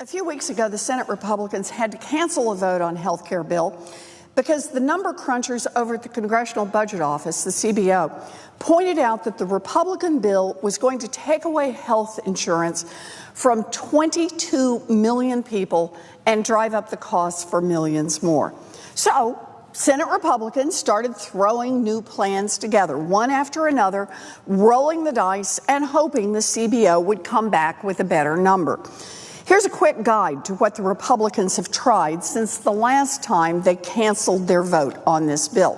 A few weeks ago, the Senate Republicans had to cancel a vote on health care bill because the number crunchers over at the Congressional Budget Office, the CBO, pointed out that the Republican bill was going to take away health insurance from 22 million people and drive up the costs for millions more. So Senate Republicans started throwing new plans together, one after another, rolling the dice and hoping the CBO would come back with a better number. Here's a quick guide to what the Republicans have tried since the last time they canceled their vote on this bill.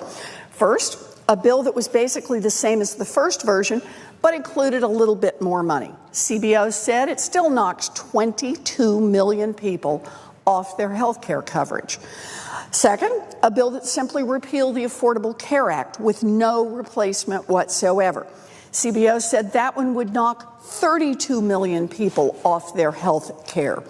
First, a bill that was basically the same as the first version, but included a little bit more money. CBO said it still knocks 22 million people off their health care coverage. Second, a bill that simply repealed the Affordable Care Act with no replacement whatsoever. CBO said that one would knock 32 million people off their health care.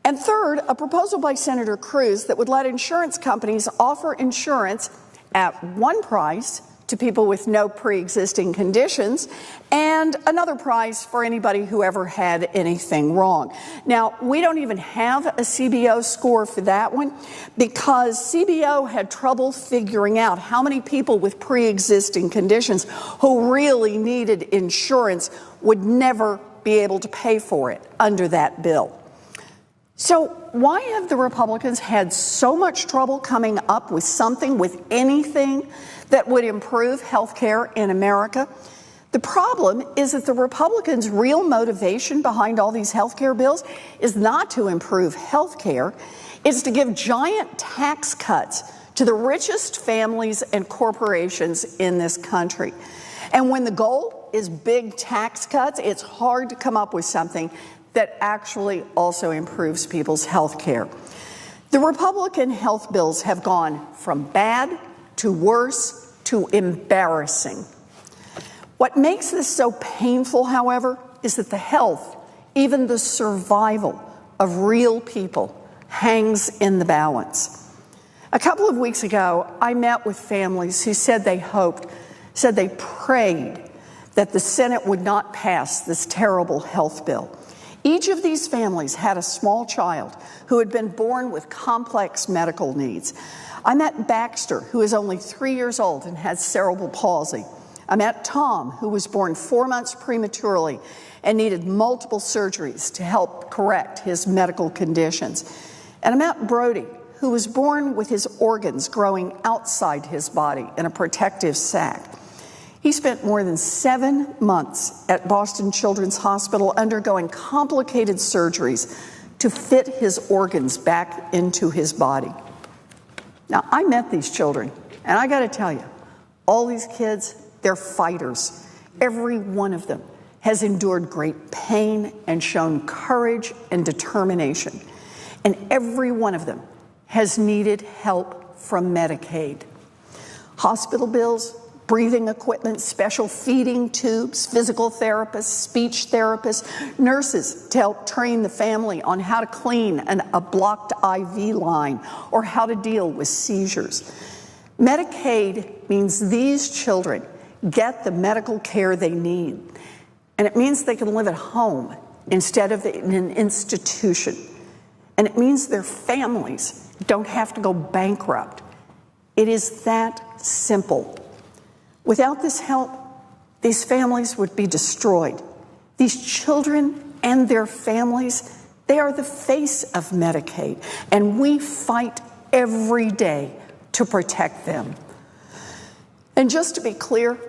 And third, a proposal by Senator Cruz that would let insurance companies offer insurance at one price to people with no pre-existing conditions and another price for anybody who ever had anything wrong. Now, we don't even have a CBO score for that one because CBO had trouble figuring out how many people with pre-existing conditions who really needed insurance would never be able to pay for it under that bill. So why have the Republicans had so much trouble coming up with something, with anything that would improve health care in America? The problem is that the Republicans' real motivation behind all these health care bills is not to improve health care. It's to give giant tax cuts to the richest families and corporations in this country. And when the goal is big tax cuts, it's hard to come up with something that actually also improves people's health care. The Republican health bills have gone from bad to worse to embarrassing. What makes this so painful, however, is that the health, even the survival of real people, hangs in the balance. A couple of weeks ago, I met with families who said they prayed that the Senate would not pass this terrible health bill. Each of these families had a small child who had been born with complex medical needs. I met Baxter, who is only 3 years old and has cerebral palsy. I met Tom, who was born 4 months prematurely and needed multiple surgeries to help correct his medical conditions. And I met Brody, who was born with his organs growing outside his body in a protective sac. He spent more than 7 months at Boston Children's Hospital undergoing complicated surgeries to fit his organs back into his body. Now, I met these children, and I got to tell you, all these kids, they're fighters. Every one of them has endured great pain and shown courage and determination. And every one of them has needed help from Medicaid. Hospital bills, breathing equipment, special feeding tubes, physical therapists, speech therapists, nurses to help train the family on how to clean a blocked IV line or how to deal with seizures. Medicaid means these children get the medical care they need, and it means they can live at home instead of in an institution. And it means their families don't have to go bankrupt. It is that simple. Without this help, these families would be destroyed. These children and their families, they are the face of Medicaid, and we fight every day to protect them. And just to be clear,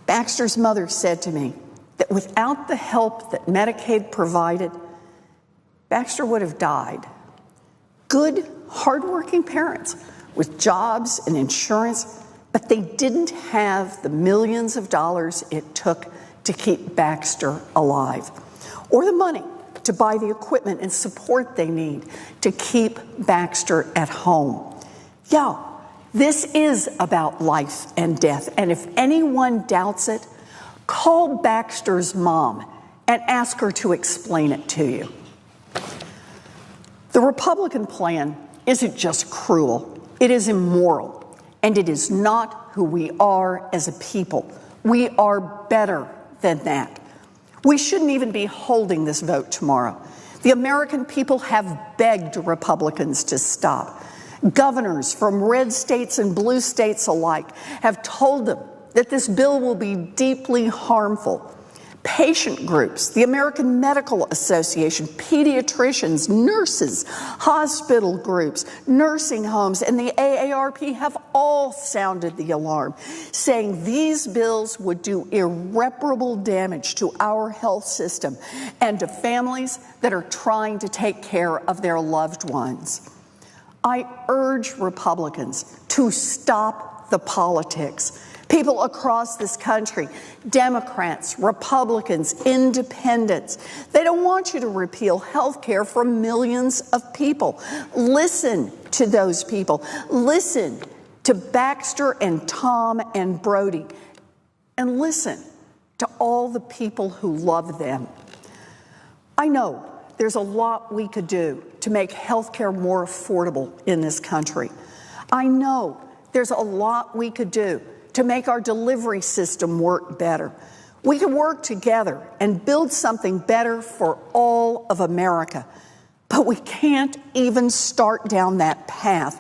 Baxter's mother said to me that without the help that Medicaid provided, Baxter would have died. Good, hardworking parents with jobs and insurance, but they didn't have the millions of dollars it took to keep Baxter alive, or the money to buy the equipment and support they need to keep Baxter at home. Yeah, this is about life and death, and if anyone doubts it, call Baxter's mom and ask her to explain it to you. The Republican plan isn't just cruel, it is immoral. And it is not who we are as a people. We are better than that. We shouldn't even be holding this vote tomorrow The American people have begged Republicans to stop. Governors from red states and blue states alike have told them that this bill will be deeply harmful. Patient groups, the American Medical Association, pediatricians, nurses, hospital groups, nursing homes, and the AARP have all sounded the alarm, saying these bills would do irreparable damage to our health system and to families that are trying to take care of their loved ones. I urge Republicans to stop the politics. People across this country, Democrats, Republicans, independents, they don't want you to repeal health care for millions of people. Listen to those people. Listen to Baxter and Tom and Brody. And listen to all the people who love them. I know there's a lot we could do to make health care more affordable in this country. I know there's a lot we could do to make our delivery system work better. We can work together and build something better for all of America. But we can't even start down that path